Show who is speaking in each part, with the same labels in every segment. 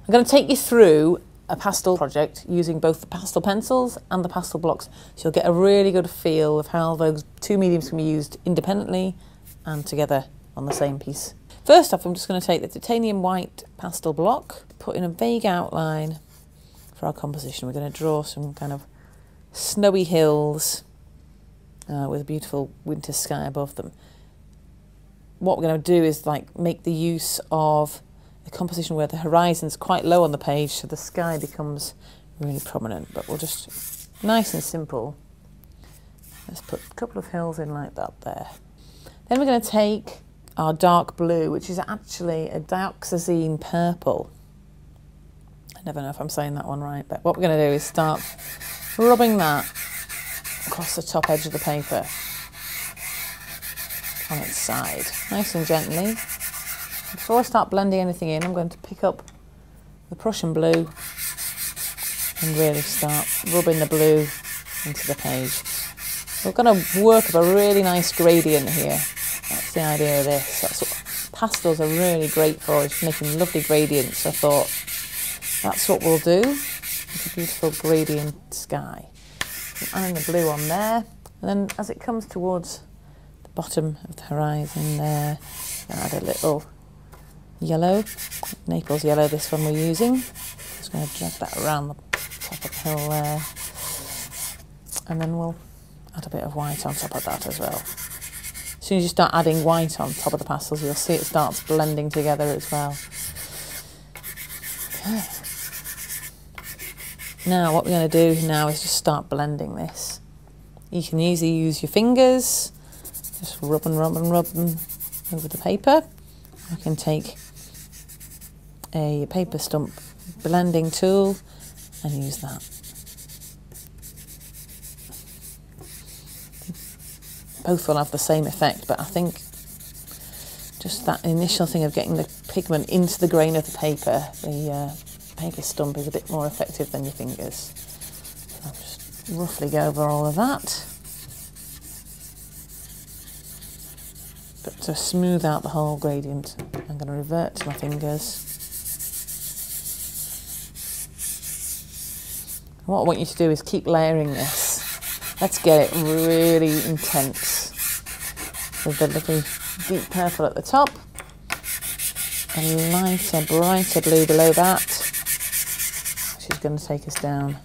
Speaker 1: I'm going to take you through a pastel project using both the pastel pencils and the pastel blocks, so you'll get a really good feel of how those two mediums can be used independently and together on the same piece. First off, I'm just going to take the titanium white pastel block, put in a vague outline for our composition. We're going to draw some kind of snowy hills with a beautiful winter sky above them. What we're going to do is like make the use of a composition where the horizon's quite low on the page, so the sky becomes really prominent, but we'll just, nice and simple, let's put a couple of hills in like that there. Then we're going to take our dark blue, which is actually a dioxazine purple. I never know if I'm saying that one right, but what we're going to do is start rubbing that across the top edge of the paper on its side, nice and gently. Before I start blending anything in, I'm going to pick up the Prussian blue and really start rubbing the blue into the page. We're going to work up a really nice gradient here. That's the idea of this. That's what pastels are really great for, is making lovely gradients. I thought that's what we'll do with a beautiful gradient sky. I'm adding the blue on there, and then as it comes towards the bottom of the horizon there, add a little yellow, Naples yellow, this one we're using. Just going to drag that around the top of the hill there, and then we'll add a bit of white on top of that as well. As soon as you start adding white on top of the pastels, you'll see it starts blending together as well. Okay. Now what we're going to do now is just start blending this. You can easily use your fingers, just rub and rub and rub them over the paper. You can take a paper stump blending tool and use that. Both will have the same effect, but I think just that initial thing of getting the pigment into the grain of the paper, the paper stump is a bit more effective than your fingers. So I'll just roughly go over all of that. But to smooth out the whole gradient, I'm going to revert to my fingers. What I want you to do is keep layering this. Let's get it really intense. With the lovely deep purple at the top, and lighter, brighter blue below that, which is going to take us down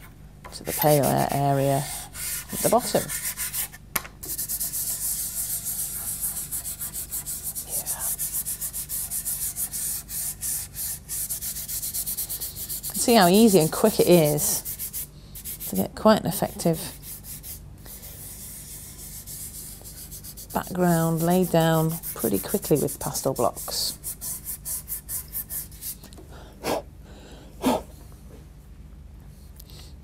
Speaker 1: to the paler area at the bottom. See how easy and quick it is to get quite an effective background laid down pretty quickly with pastel blocks.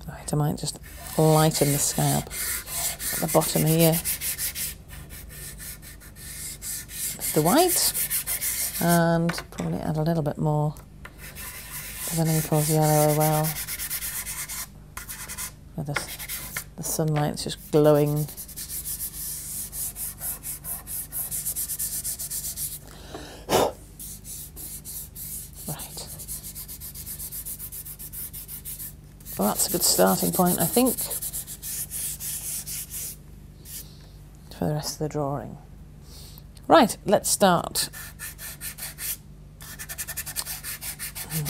Speaker 1: Right, I might just lighten the sky up at the bottom here with the white, and probably add a little bit more of the Naples yellow as well. Where the sunlight's just glowing. Right. Well, that's a good starting point, I think, for the rest of the drawing. Right, let's start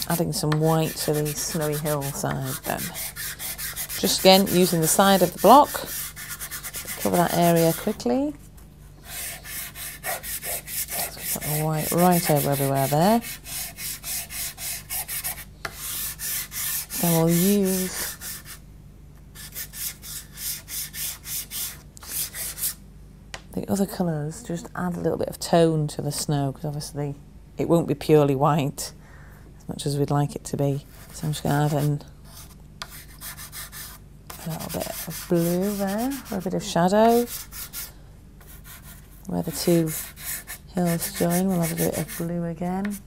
Speaker 1: adding some white to the snowy hillside then. Just again using the side of the block to cover that area quickly. Let's put the white right over everywhere there. Then we'll use the other colours, just add a little bit of tone to the snow, because obviously it won't be purely white as much as we'd like it to be. So I'm just going to add in a little bit of blue there for a bit of shadow. Where the two hills join, we'll have a bit of blue again.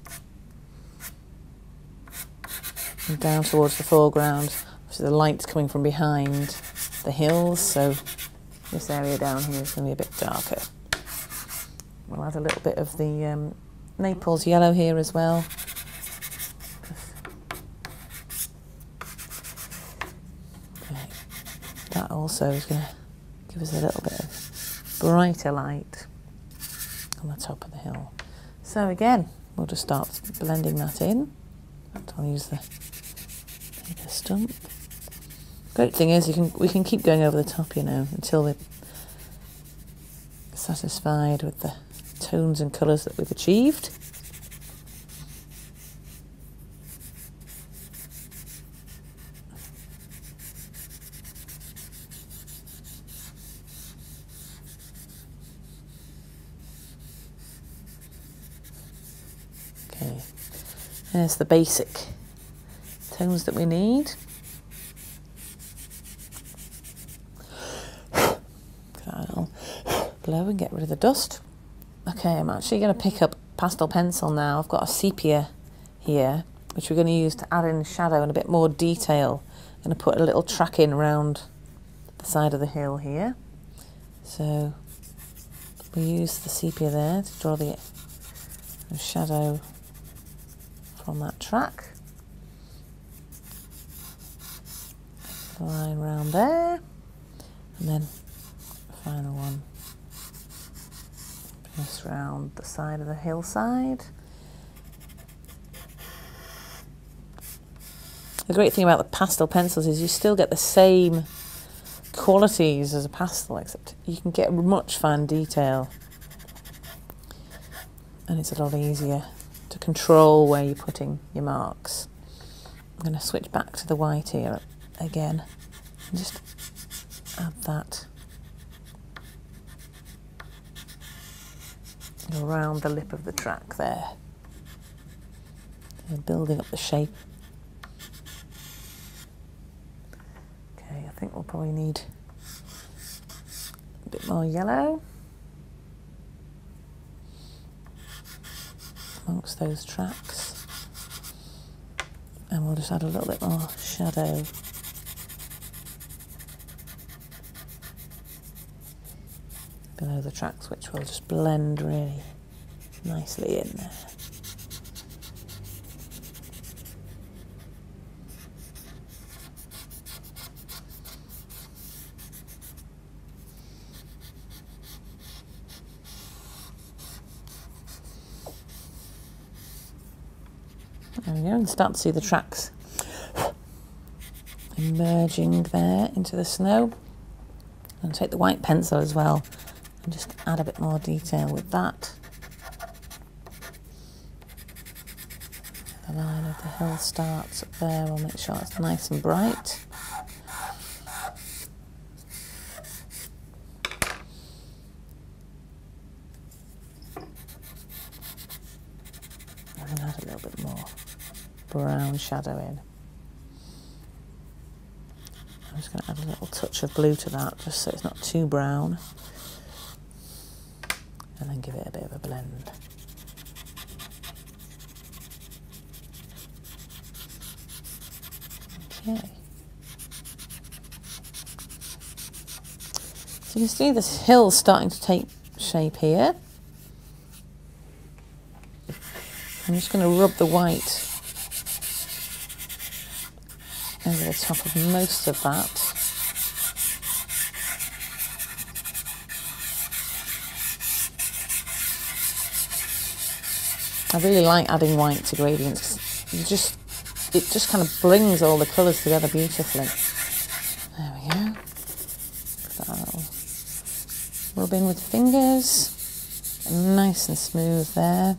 Speaker 1: And down towards the foreground, so the light's coming from behind the hills, so this area down here is going to be a bit darker. We'll add a little bit of the Naples yellow here as well. Just also is going to give us a little bit of brighter light on the top of the hill. So again, we'll just start blending that in. I'll use the paper stump. Great thing is we can keep going over the top, you know, until we're satisfied with the tones and colours that we've achieved. Okay, there's the basic tones that we need. I'll blow and get rid of the dust. Okay, I'm actually going to pick up pastel pencil now. I've got a sepia here, which we're going to use to add in shadow and a bit more detail. I'm going to put a little track in around the side of the hill here. So we use the sepia there to draw the shadow from that track. Line round there, and then final one just round the side of the hillside. The great thing about the pastel pencils is you still get the same qualities as a pastel, except you can get much fine detail, and it's a lot easier to control where you're putting your marks. I'm going to switch back to the white here again and just add that around the lip of the track there, and building up the shape. Okay, I think we'll probably need a bit more yellow amongst those tracks, and we'll just add a little bit more shadow below the tracks, which will just blend really nicely in there. There we go, and start to see the tracks emerging there into the snow. And take the white pencil as well and just add a bit more detail with that. The line of the hill starts up there. We'll make sure it's nice and bright. And then add a little bit more brown shadow in. I'm just going to add a little touch of blue to that, just so it's not too brown. And then give it a bit of a blend. Okay. So you can see this hill starting to take shape here. I'm just going to rub the white over the top of most of that. I really like adding white to gradients. It just kind of brings all the colours together beautifully. There we go. That'll rub in with fingers. Nice and smooth there.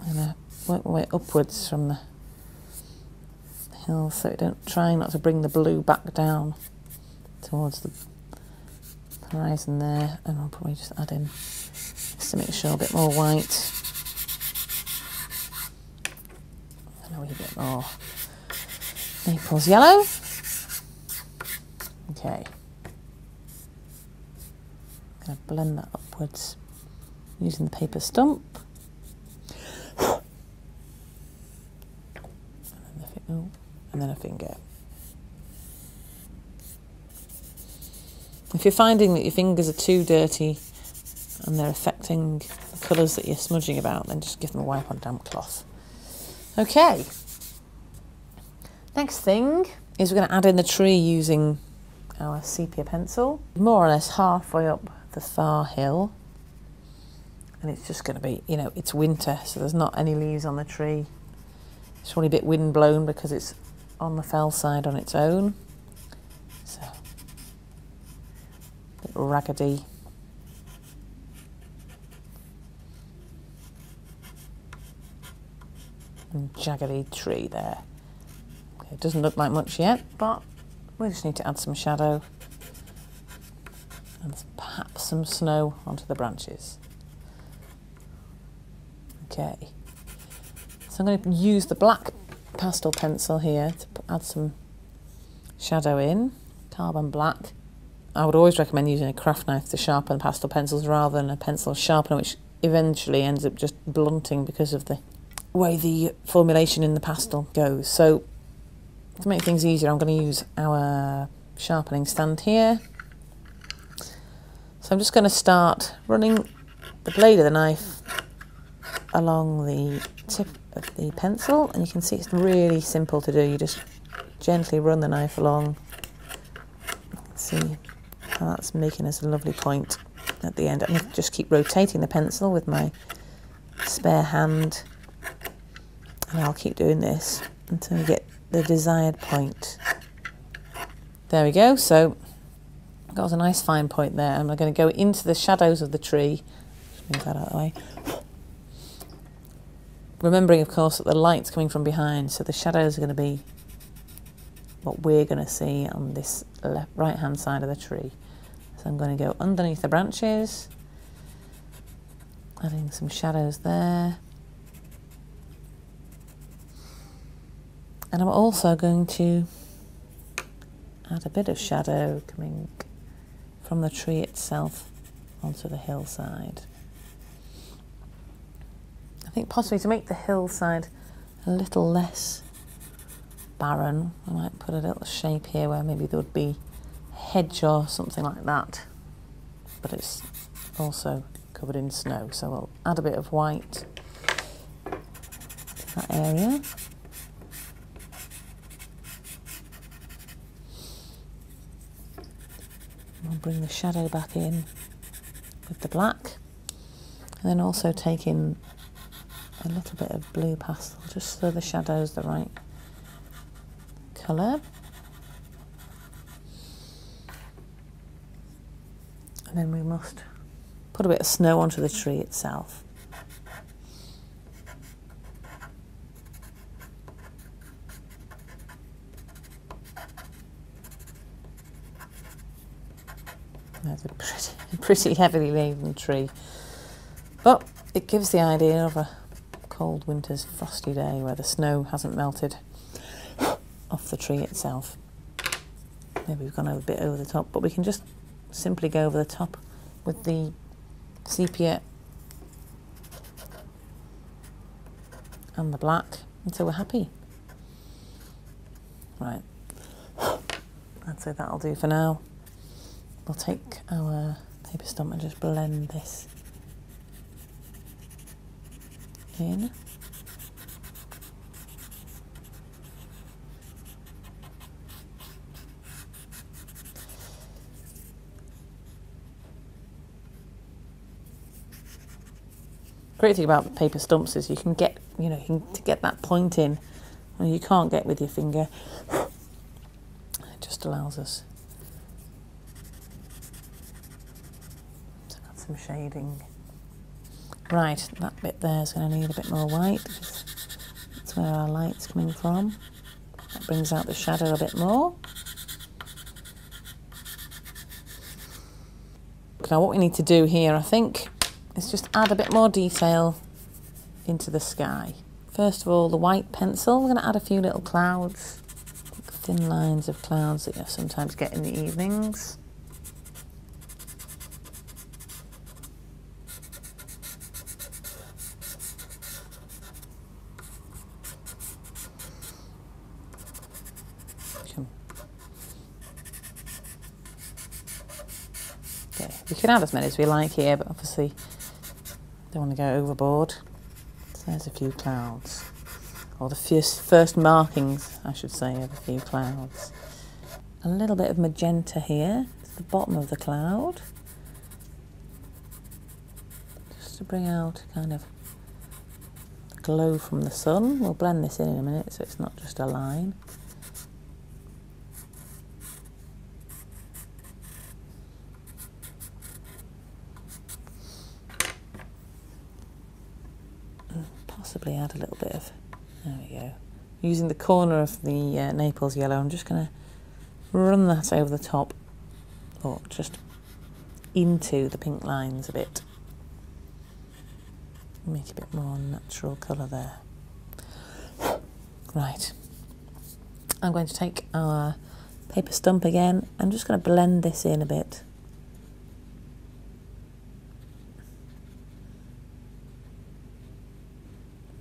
Speaker 1: I'm going to work my way upwards from the hill, so try not to bring the blue back down towards the horizon there, and I'll probably just add in, just to make sure, a bit more white and a wee bit more Naples yellow. Okay, I'm going to blend that upwards using the paper stump. And then a finger. If you're finding that your fingers are too dirty and they're affecting the colours that you're smudging about, then just give them a wipe on damp cloth. Okay, next thing is we're going to add in the tree using our sepia pencil, more or less halfway up the far hill. And it's just going to be, you know, it's winter, so there's not any leaves on the tree. It's probably a bit wind blown because it's on the fell side on its own. So, a bit raggedy. And jaggedy tree there. Okay, it doesn't look like much yet, but we just need to add some shadow and perhaps some snow onto the branches. Okay, so I'm going to use the black pastel pencil here to add some shadow in, carbon black. I would always recommend using a craft knife to sharpen pastel pencils rather than a pencil sharpener, which eventually ends up just blunting because of the way the formulation in the pastel goes. So to make things easier, I'm going to use our sharpening stand here. So I'm just going to start running the blade of the knife along the tip of the pencil, and you can see it's really simple to do. You just gently run the knife along. See how that's making us a lovely point at the end. And just keep rotating the pencil with my spare hand, and I'll keep doing this until we get the desired point. There we go. So I've got a nice fine point there, and we're going to go into the shadows of the tree. Just move that out of the way. Remembering, of course, that the light's coming from behind, so the shadows are going to be what we're going to see on this right-hand side of the tree. So I'm going to go underneath the branches, adding some shadows there. And I'm also going to add a bit of shadow coming from the tree itself onto the hillside. I think possibly to make the hillside a little less barren, I might put a little shape here where maybe there would be a hedge or something like that, but it's also covered in snow, so we'll add a bit of white to that area. We'll bring the shadow back in with the black, and then also take in a little bit of blue pastel just so the shadow's the right colour. And then we must put a bit of snow onto the tree itself. That's a pretty heavily laden tree, but it gives the idea of a cold winter's frosty day where the snow hasn't melted off the tree itself. Maybe we've gone a bit over the top, but we can just simply go over the top with the sepia and the black until we're happy. Right, I'd say that'll do for now. We'll take our paper stump and just blend this in. Great thing about paper stumps is you can get, to get that point in when you can't get with your finger. It just allows us to add some shading. Right, that bit there is going to need a bit more white because that's where our light's coming from. That brings out the shadow a bit more. Now what we need to do here, I think, is just add a bit more detail into the sky. First of all, the white pencil, we're going to add a few little clouds, thin lines of clouds that you sometimes get in the evenings. Okay, we can add as many as we like here, but obviously don't want to go overboard. So there's a few clouds. or the first markings, I should say, of a few clouds. A little bit of magenta here at the bottom of the cloud, just to bring out kind of the glow from the sun. We'll blend this in a minute so it's not just a line. Possibly add a little bit of, there we go. Using the corner of the Naples yellow, I'm just going to run that over the top, or just into the pink lines a bit. Make a bit more natural colour there. Right. I'm going to take our paper stump again. I'm just going to blend this in a bit.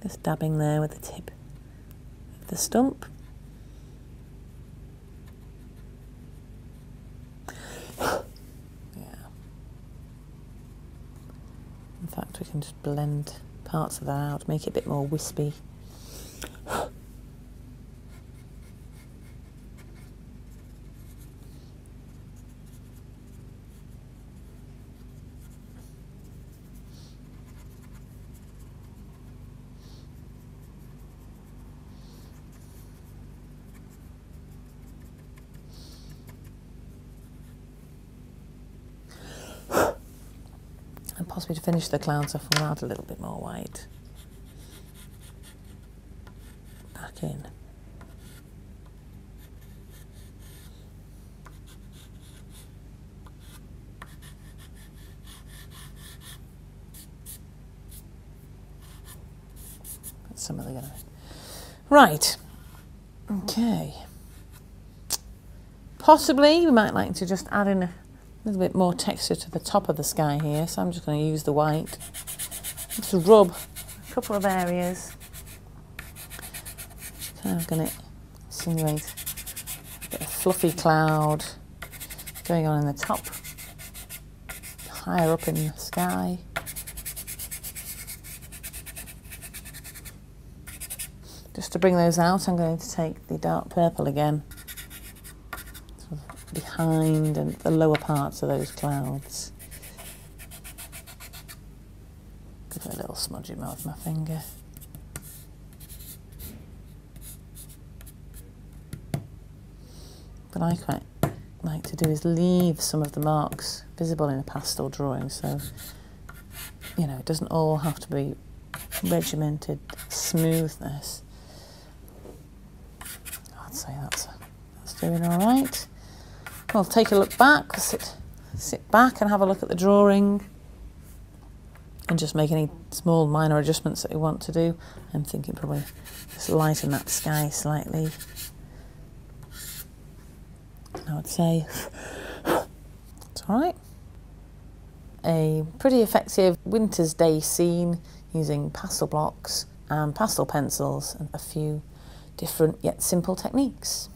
Speaker 1: Just dabbing there with the tip of the stump. Yeah. In fact, we can just blend parts of that out, make it a bit more wispy. And possibly to finish the clouds off, we'll add a little bit more white back in. Put some of the yellow. Right. Okay. Possibly we might like to just add in a little bit more texture to the top of the sky here, so I'm just going to use the white. Just rub a couple of areas. Kind of going to insinuate a bit of fluffy cloud going on in the top, higher up in the sky. Just to bring those out, I'm going to take the dark purple again, behind and the lower parts of those clouds. Give it a little smudging with my finger. What I quite like to do is leave some of the marks visible in a pastel drawing, so you know it doesn't all have to be regimented smoothness. I'd say that's doing all right. We'll take a look back, sit back and have a look at the drawing and just make any small minor adjustments that we want to do. I'm thinking probably just lighten that sky slightly. I would say it's all right. A pretty effective winter's day scene using pastel blocks and pastel pencils and a few different yet simple techniques.